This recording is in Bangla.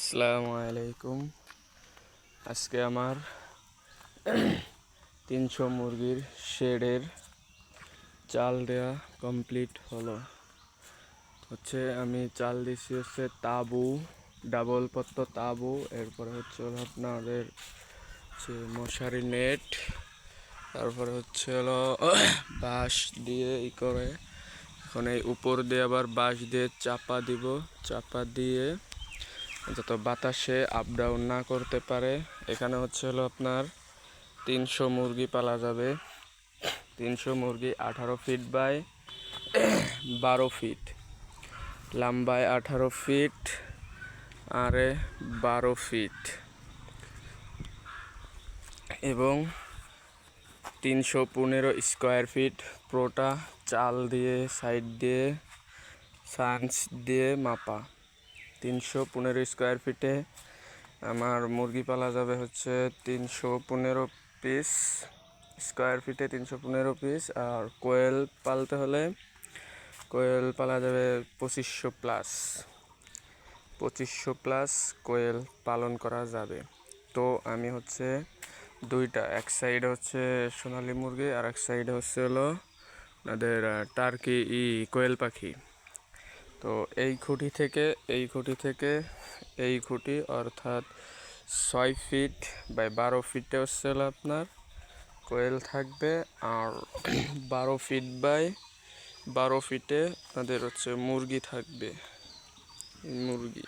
আসসালামু আলাইকুম। আজকে আমার 300 মুরগির শেডের চাল দেয়া কমপ্লিট হলো। আমি চাল দিছি তাবু, ডাবল পত্ত তাবু, এরপরে আপনাদের মশারি নেট, তারপরে বাঁশ দিয়ে করে এখন এই উপর দিয়ে আবার বাঁশ দিয়ে চাপা দিব। চাপা দিয়ে যত বাতাসে আপ ডাউন না করতে পারে। এখানে আপনার 300 মুরগি পালা যাবে। 300 মুরগি 18 ফিট বাই 12 ফিট, লম্বায় 18 ফিট আরে 12 ফিট, এবং 315 স্কোয়ার ফিট পুরোটা চাল দিয়ে সাইড দিয়ে সাঞ্চ দিয়ে মাপা। 315 স্কোয়ার ফিটে আমার মুরগি পালা যাবে 315 পিস স্কোয়ার ফিটে, 315 পিস। আর কোয়েল পালতে হলে কোয়েল পালা যাবে 2500 প্লাস কোয়েল পালন করা যাবে। তো আমি দুইটা, এক সাইডে সোনালী মুরগি আর এক সাইডে আপনাদের টার্কি কোয়েল পাখি। তো এই খুঁটি থেকে এই খুঁটি অর্থাৎ 6 ফিট বাই 12 ফিটে আপনার কোয়েল থাকবে, আর 12 ফিট বাই 12 ফিটে আপনাদের মুরগি থাকবে। মুরগি